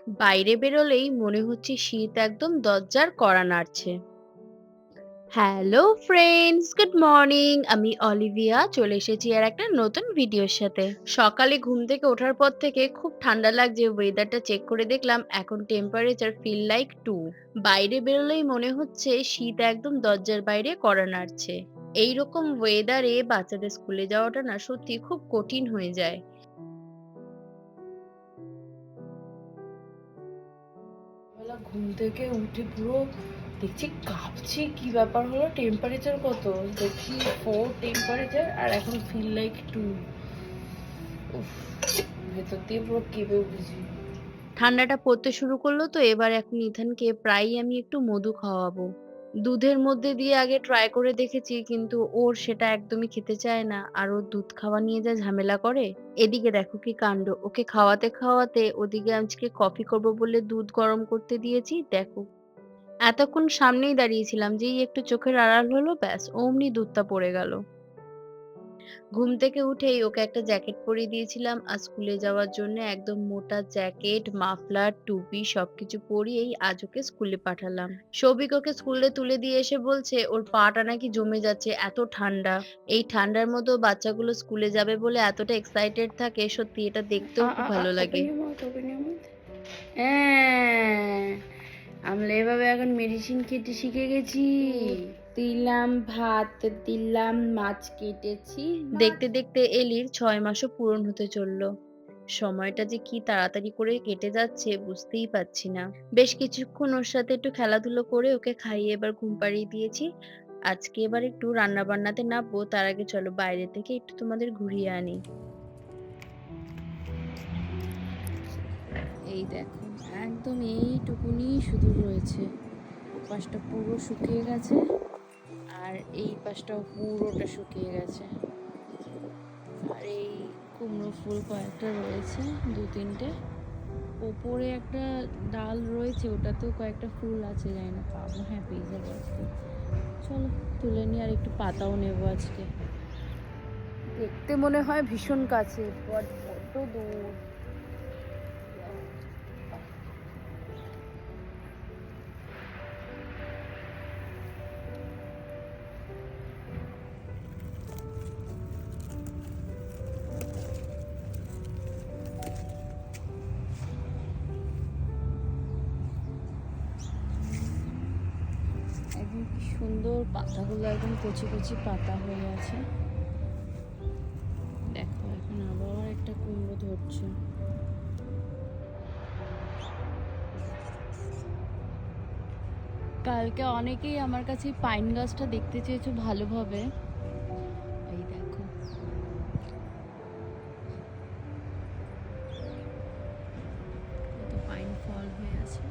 বাইরে বেরোলেই মনে হচ্ছে শীত একদম দরজার কড়া নাড়ছে। Hello friends, good morning. আমি অলিভিয়া চলে এসেছি আর একটা নতুন ভিডিওর সাথে। সকালে ঘুম থেকে ওঠার পর থেকে খুব ঠান্ডা লাগছে, ওয়েদারটা চেক করে দেখলাম এখন টেম্পারেচার ফিল লাইক 2। বাইরে বেরোলেই মনে হচ্ছে শীত একদম দরজার বাইরে কড়া নাড়ছে। এইরকম ওয়েদারে বাচ্চাদের স্কুলে যাওয়াটা না সত্যি খুব কঠিন হয়ে যায়। বেলা ঘুম থেকে উঠে পুরো দেখছি কাঁপছি, কি ব্যাপার হলো, টেম্পারেচার কত দেখছি, 4 টেম্পারেচার, আর এখন ফিল লাইক 2। উফ, ভেতর দিয়ে পুরো কেঁপে উঠেছি। ঠান্ডাটা পড়তে শুরু করলো তো এবার এখন ইথানকে প্রায়ই আমি একটু মধু খাওয়াবো। দুধের মধ্যে দিয়ে আগে ট্রাই করে দেখেছি, কিন্তু ওর সেটা একদমই খেতে চায় না, আর ও দুধ খাওয়া নিয়ে যা ঝামেলা করে। এদিকে দেখো কি কাণ্ড, ওকে খাওয়াতে খাওয়াতে ওদিকে আজকে কফি করব বলে দুধ গরম করতে দিয়েছি, দেখো। এতক্ষণ সামনেই দাঁড়িয়েছিলাম, যেই একটু চোখের আড়াল হলো ব্যাস অমনি দুধটা পড়ে গেল। ঘুম থেকে উঠেই ওকে একটা জ্যাকেট পরিয়ে দিয়েছিলাম, আর স্কুলে যাওয়ার জন্য একদম মোটা জ্যাকেট, মাফলার, টুপি সবকিছু পরিয়েই আজ ওকে স্কুলে পাঠালাম। সৌভিক ওকে স্কুলে তুলে দিয়ে এসে বলছে ওর পাটা নাকি জমে যাচ্ছে, এত ঠান্ডা। এই ঠান্ডার মধ্যেও বাচ্চাগুলো স্কুলে যাবে বলে এতটা এক্সাইটেড থাকে, সত্যি এটা দেখতেও খুব ভালো লাগে। Open your mouth, open your mouth. হ্যাঁ, আমরা এভাবে এখন মেডিসিন খেতে শিখে গেছি। দিলাম ভাত, দিলাম মাছ কেটেছি। দেখতে দেখতে এলির 6 মাসও পূরণ হতে চললো। সময়টা যে কি তাড়াতাড়ি করে কেটে যাচ্ছে বুঝতেই পারছি না। বেশ কিছুক্ষণ ওর সাথে একটু খেলাধুলো করে ওকে খাইয়ে এবার ঘুম পাড়িয়ে দিয়েছি। আজকে এবার একটু রান্না বান্নাতে নামবো, তার আগে চলো বাইরে থেকে একটু তোমাদের ঘুরিয়ে আনি। এই দেখো, একদম এইটুকুনি শুধু রয়েছে, ও পাশটা পুরো শুকিয়ে গেছে, আর এই পাশটাও পুরোটা শুকিয়ে গেছে। আর এই কুমড়ো ফুল কয়েকটা রয়েছে, 2-3টে। ওপরে একটা ডাল রয়েছে, ওটাতেও কয়েকটা ফুল আছে, জানি না পাবো, হ্যাঁ পেয়ে যাবো আজকে। চলো তুলে নিই, আর একটু পাতাও নেবো আজকে। দেখতে মনে হয় ভীষণ কাছে, বড্ড দূর। একদম কি সুন্দর, পাতাগুলো একদম কচি কচি পাতা হয়ে আছে। দেখো এখন আবার একটা কুমড়ো ধরছে। কালকে অনেকেই আমার কাছে পাইন গাছটা দেখতে চেয়েছো ভালোভাবে। এই দেখো, কত পাইন ফল হয়ে আছে।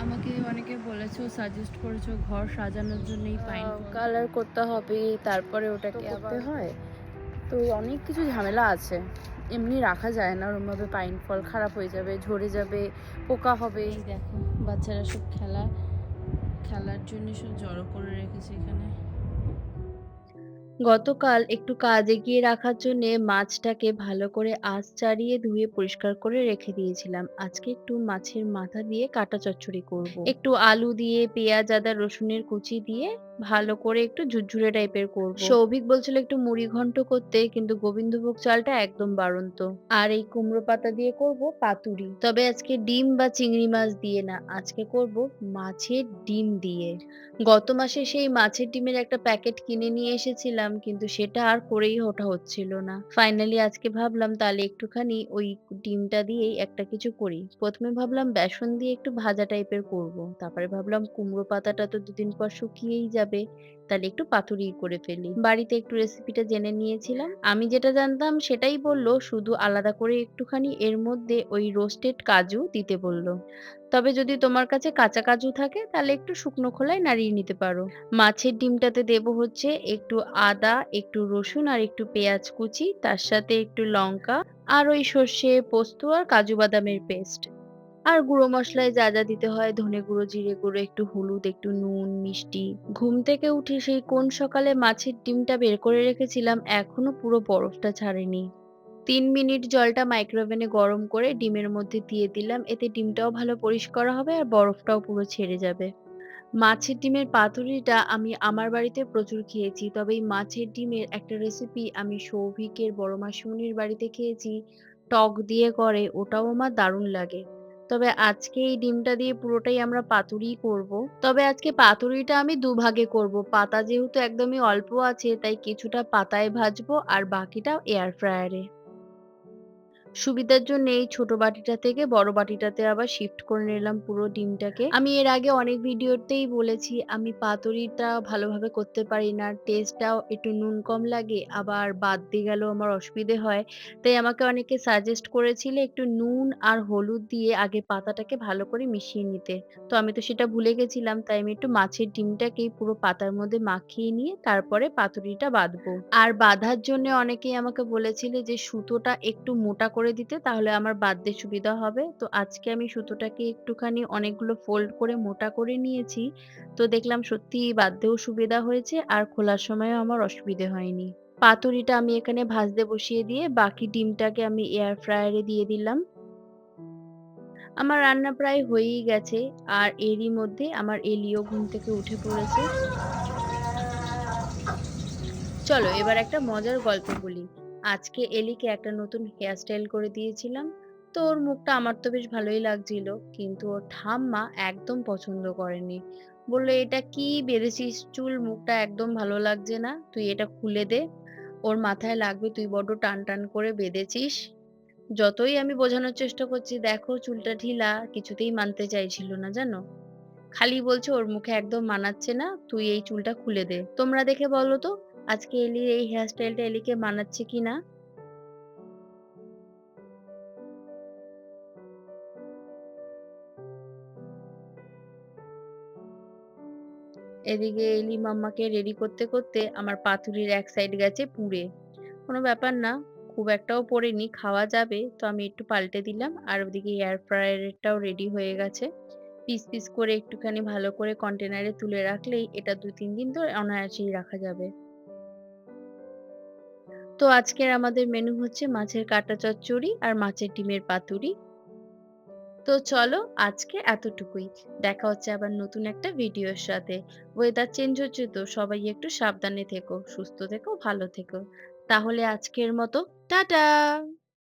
আমাকে অনেকে বলেছো, সাজেস্ট করেছো ঘর সাজানোর জন্য এই পাইন কালার করতে হবে, তারপরে ওটাকে করতে হয়, তো অনেক কিছু ঝামেলা আছে। এমনি রাখা যায় না ওরমভাবে, পাইন ফল খারাপ হয়ে যাবে, ঝরে যাবে, পোকা হবে। এই দেখো, বাচ্চারা সব খেলার জন্য সব জড়ো করে রেখেছে এখানে। গতকাল একটু কাজ এগিয়ে রাখার জন্যে মাছটাকে ভালো করে আঁশ ছাড়িয়ে ধুয়ে পরিষ্কার করে রেখে দিয়েছিলাম। আজকে একটু মাছের মাথা দিয়ে কাটা চচ্চড়ি করব। একটু আলু দিয়ে পেঁয়াজ, আদা, রসুনের কুচি দিয়ে ভালো করে একটু ঝুরঝুরে টাইপের করব। সৌভিক বলছিল একটু মুড়ি ঘন্ট করতে, কিন্তু গোবিন্দভোগ চালটা একদম বাড়ন্ত। আর এই কুমড়ো পাতা দিয়ে করব পাতুরি, তবে আজকে ডিম বা চিংড়ি মাছ দিয়ে না, আজকে করব মাছের ডিম দিয়ে। গত মাসে সেই মাছের ডিমের একটা প্যাকেট কিনে নিয়ে এসেছিলাম, কিন্তু সেটা আর করেই ওঠা হচ্ছিল না। ফাইনালি আজকে ভাবলাম তাহলে একটুখানি ওই ডিমটা দিয়েই একটা কিছু করি। প্রথমে ভাবলাম বেসন দিয়ে একটু ভাজা টাইপের করব, তারপরে ভাবলাম কুমড়ো পাতাটা তো দুদিন পর শুকিয়েই যাবে, তাহলে একটু পাতুরি করে ফেলি। বাড়িতে একটু রেসিপিটা জেনে নিয়েছিলাম, আমি যেটা জানতাম সেটাই বললো, শুধু আলাদা করে একটুখানি এর মধ্যে ওই রোস্টেড কাজু দিতে বললো। তবে যদি তোমার কাছে কাঁচা কাজু থাকে তাহলে একটু শুকনো খোলায় নাড়িয়ে নিতে পারো। মাছের ডিমটাতে দেব হচ্ছে একটু আদা, একটু রসুন আর একটু পেঁয়াজ কুচি, তার সাথে একটু লঙ্কা আর ওই সর্ষে, পোস্ত আর কাজু বাদামের পেস্ট। আর গুঁড়ো মসলায় যা, যা দিতে হয় ধনে গুঁড়ো, জিরে গুঁড়ো, একটু হলুদ, একটু নুন, মিষ্টি। ঘুম থেকে উঠে সেই কোন সকালে মাছের ডিমটা বের করে রেখেছিলাম এখনো পুরো বরফটা ছাড়েনি। ৩ মিনিট জলটা মাইক্রোওভেনে গরম করে ডিমের মধ্যে দিয়ে দিলাম। এতে ডিমটাও ভালো পরিষ্কার হবে আর বরফটাও পুরো ছেড়ে যাবে। মাছের ডিমের পাতুরিটা আমি আমার বাড়িতে প্রচুর খেয়েছি। তবে এই মাছের ডিমের একটা রেসিপি আমি সৌভিকের বড় মাসিমণির বাড়িতে খেয়েছি। টক দিয়ে করে, ওটাও আমার দারুণ লাগে। তবে আজকে এই ডিমটা দিয়ে পুরোটাই আমরা পাতুরিই করব। তবে আজকে পাতুরিটা আমি দুভাগে করব। পাতা যেহেতু একদমই অল্প আছে তাই কিছুটা পাতায় ভাজবো আর বাকিটা এয়ার ফ্রায়ারে। সুবিধার জন্য এই ছোট বাটিটা থেকে বড় বাটিটাতে আবার শিফট করে নিলাম পুরো ডিমটাকে। আমি এর আগে অনেক ভিডিওতেই বলেছি আমি পাতুরিটা ভালোভাবে করতে পারি না। টেস্টটাও একটু নুন কম লাগে, আবার বাদ দিয়ে গেলেও আমার অসুবিধে হয়। তাই আমাকে অনেকে সাজেস্ট করেছিলে একটু নুন আর হলুদ দিয়ে আগে পাতাটাকে ভালো করে মিশিয়ে নিতে। তো আমি তো সেটা ভুলে গেছিলাম। তাই আমি একটু মাছের ডিমটাকেই পুরো পাতার মধ্যে মাখিয়ে নিয়ে তারপরে পাতুরিটা বাঁধবো। আর বাঁধার জন্যে অনেকেই আমাকে বলেছিলে যে সুতোটা একটু মোটা করে দিতে, তাহলে আমার বাঁধতে সুবিধা হবে। তো আজকে আমি সুতোটাকে একটুখানি অনেকগুলো ফোল্ড করে মোটা করে নিয়েছি। তো দেখলাম সত্যিই বাঁধতেও সুবিধা হয়েছে আর খোলার সময়ও আমার অসুবিধে হয়নি। পাতুরিটা আমি এখানে ভাজতে বসিয়ে দিয়ে বাকি ডিমটাকে আমি এয়ার ফ্রায়ারে দিয়ে দিলাম। আমার রান্না প্রায় হয়েই গেছে। আর এরই মধ্যে আমার এলিও ঘুম থেকে উঠে পড়েছে। চলো এবার একটা মজার গল্প বলি। আজকে এলিকে একটা নতুন হেয়ার স্টাইল করে দিয়েছিলাম। তো ওর মুখটা আমার তো বেশ ভালোই লাগছিল, কিন্তু ওর ঠাম্মা একদম পছন্দ করেনি। বললো, এটা কি বেঁধেছিস চুল, মুখটা একদম ভালো লাগছে না, তুই এটা খুলে দে, ওর মাথায় লাগবে, তুই বড্ড টান টান করে বেঁধেছিস। যতই আমি বোঝানোর চেষ্টা করছি দেখো চুলটা ঢিলা, কিছুতেই মানতে চাইছিল না জানো। খালি বলছে ওর মুখে একদম মানাচ্ছে না, তুই এই চুলটা খুলে দে। তোমরা দেখে বলো তো আজকে এলির এই হেয়ার স্টাইলটা এলিকে মানাচ্ছে কিনা। এদিকে এলি মাম্মাকে রেডি করতে করতে আমার পাতুরির এক সাইড গেছে পুড়ে। কোনো ব্যাপার না, খুব একটাও পড়েনি, খাওয়া যাবে। তো আমি একটু পাল্টে দিলাম আর ওদিকে এয়ার ফ্রায়ারটাও রেডি হয়ে গেছে। পিস পিস করে একটুখানি ভালো করে কন্টেনারে তুলে রাখলেই এটা ২-৩ দিন তো অনায়াসেই রাখা যাবে। তো আজকের আমাদের মেনু হচ্ছে মাছের কাঁটা চচ্চড়ি আর মাছের ডিমের পাতুরি। তো চলো আজকে এতটুকুই। দেখা হচ্ছে আবার নতুন একটা ভিডিওর সাথে। ওয়েদার চেঞ্জ হচ্ছে তো সবাই একটু সাবধানে থেকো, সুস্থ থেকো, ভালো থেকো। তাহলে আজকের মতো টাটা!